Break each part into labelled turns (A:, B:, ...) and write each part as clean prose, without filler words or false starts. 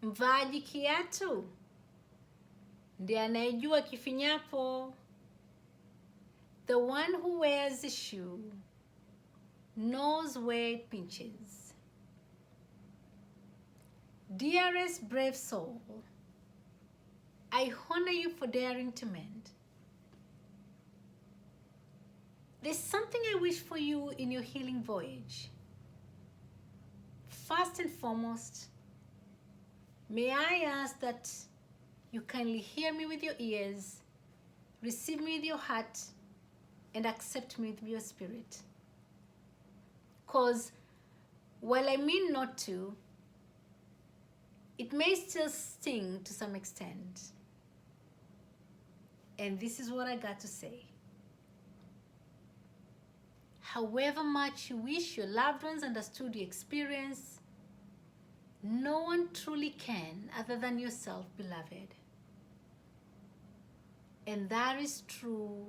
A: Mvaaji kiatu ndiye anayejua kifinyapo. The one who wears the shoe knows where it pinches. Dearest brave soul, I honor you for daring to mend. There's something I wish for you in your healing voyage. First and foremost, may I ask that you kindly hear me with your ears, receive me with your heart, and accept me with your spirit. Because while I mean not to, it may still sting to some extent. And this is what I got to say. However much you wish your loved ones understood your experience, no one truly can other than yourself, beloved. And that is true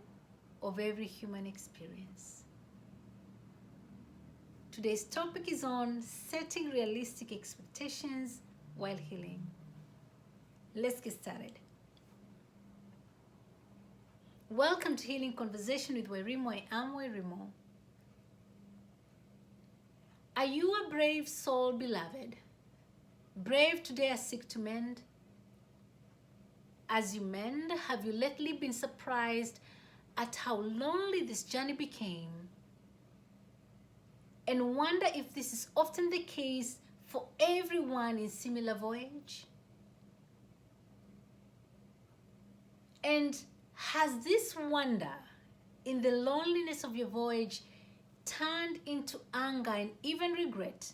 A: of every human experience. Today's topic is on setting realistic expectations while healing. Let's get started. Welcome to Healing Conversation with Wairimo. I am Wairimo. Are you a brave soul, beloved? Brave to dare seek to mend? As you mend, have you lately been surprised at how lonely this journey became? And wonder if this is often the case for everyone in similar voyage? And has this wonder in the loneliness of your voyage turned into anger and even regret,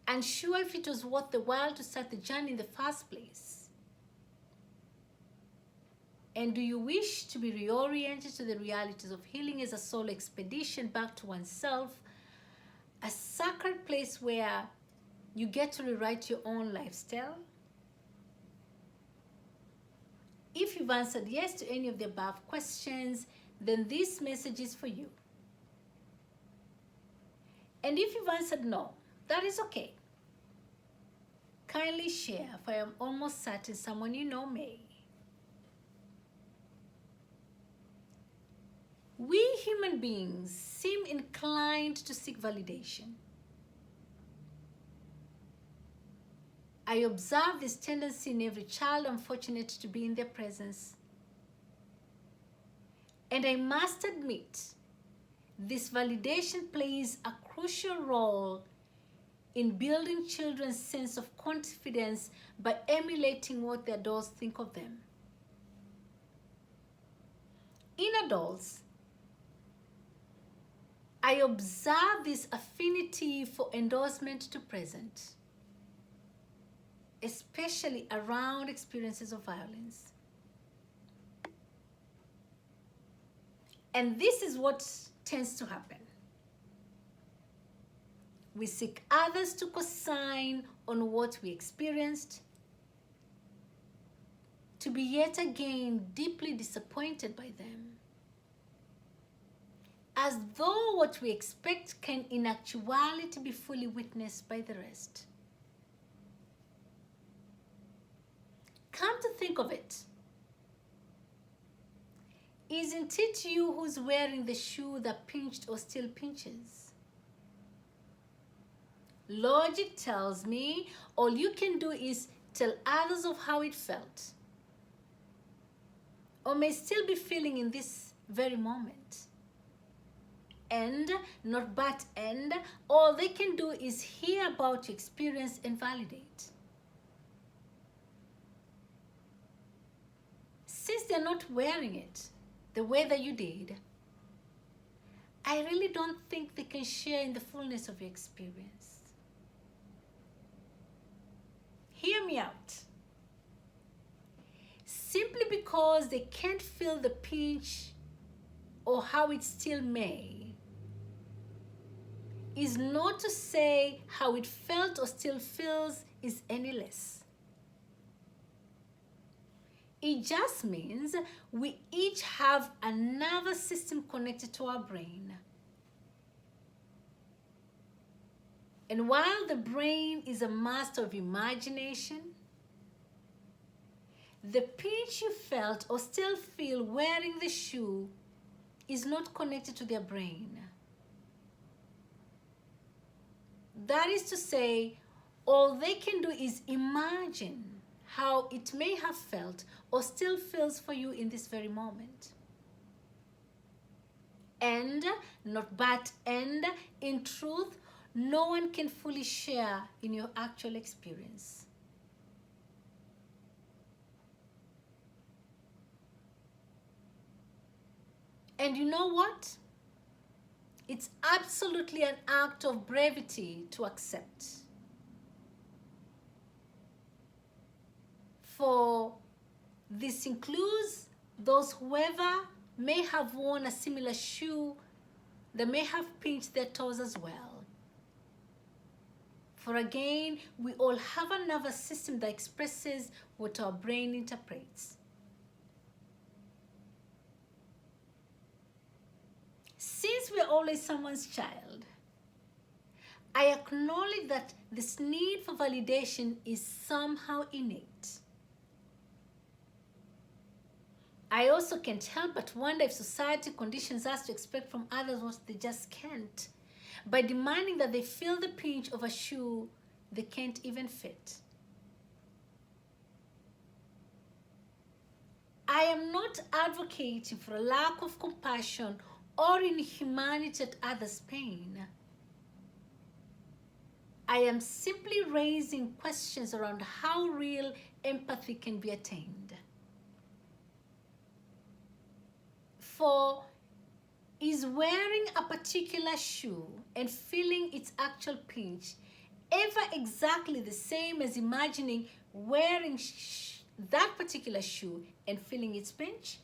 A: unsure if it was worth the while to start the journey in the first place? And do you wish to be reoriented to the realities of healing as a soul expedition back to oneself, a sacred place where you get to rewrite your own lifestyle? If you've answered yes to any of the above questions, then this message is for you. And if you've answered no, that is okay. Kindly share, for I am almost certain someone you know may. We human beings seem inclined to seek validation. I observe this tendency in every child I'm fortunate to be in their presence. And I must admit, this validation plays a crucial role in building children's sense of confidence by emulating what their adults think of them. In adults, I observe this affinity for endorsement to present, especially around experiences of violence. And this is what tends to happen. We seek others to co-sign on what we experienced, to be yet again deeply disappointed by them, as though what we expect can in actuality be fully witnessed by the rest. Come to think of it, isn't it you who's wearing the shoe that pinched or still pinches? Logic tells me all you can do is tell others of how it felt, or may still be feeling in this very moment. And, not but and, all they can do is hear about your experience and validate. Since they're not wearing it the way that you did, I really don't think they can share in the fullness of your experience. Hear me out. Simply because they can't feel the pinch or how it still may, is not to say how it felt or still feels is any less. It just means we each have a nervous system connected to our brain. And while the brain is a master of imagination, the pinch you felt or still feel wearing the shoe is not connected to their brain. That is to say, all they can do is imagine how it may have felt or still feels for you in this very moment. And, not but, and in truth, no one can fully share in your actual experience. And you know what? It's absolutely an act of bravery to accept. For this includes those whoever may have worn a similar shoe that may have pinched their toes as well. For again, we all have a nervous system that expresses what our brain interprets. Since we're always someone's child, I acknowledge that this need for validation is somehow innate. I also can't help but wonder if society conditions us to expect from others what they just can't, by demanding that they feel the pinch of a shoe they can't even fit. I am not advocating for a lack of compassion or inhumanity at others' pain. I am simply raising questions around how real empathy can be attained. For is wearing a particular shoe and feeling its actual pinch ever exactly the same as imagining wearing that particular shoe and feeling its pinch?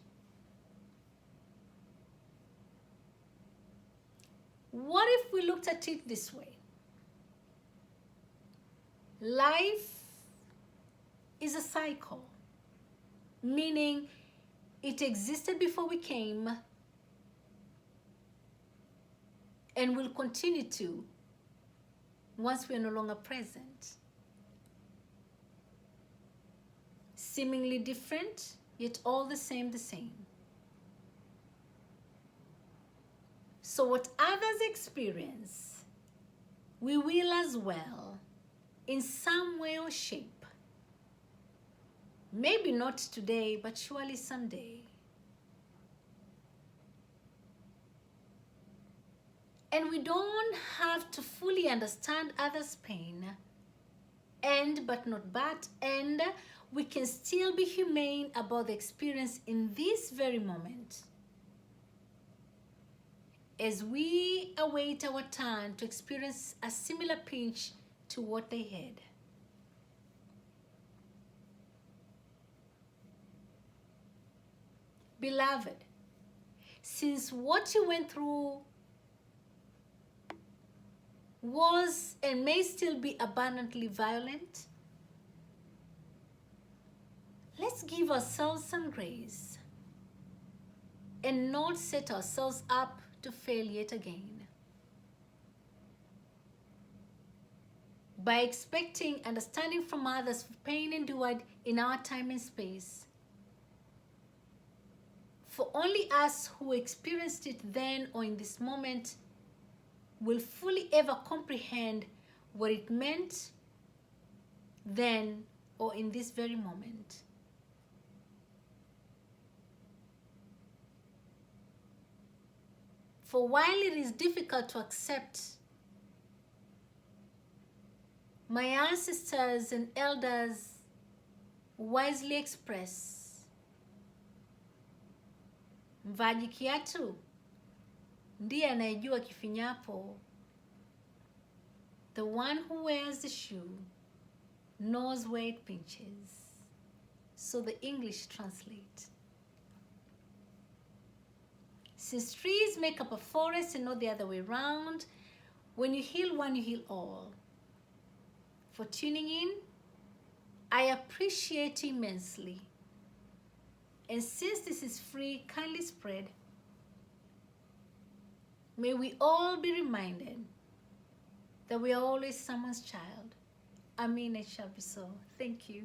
A: What if we looked at it this way? Life is a cycle, meaning it existed before we came and will continue to once we are no longer present. Seemingly different, yet all the same. So what others experience, we will as well, in some way or shape. Maybe not today, but surely someday. And we don't have to fully understand others' pain. And we can still be humane about the experience in this very moment, as we await our turn to experience a similar pinch to what they had. Beloved, since what you went through was and may still be abundantly violent, let's give ourselves some grace and not set ourselves up to fail yet again by expecting understanding from others for pain endured in our time and space. For only us who experienced it then or in this moment will fully ever comprehend what it meant then or in this very moment. For while it is difficult to accept, my ancestors and elders wisely express, mvaji kiatu ndiye anayejua kifinyapo. The one who wears the shoe knows where it pinches. So the English translate. Since trees make up a forest and not the other way around, when you heal one, you heal all. For tuning in, I appreciate you immensely. And since this is free, kindly spread. May we all be reminded that we are always someone's child. Amina, it shall be so. Thank you.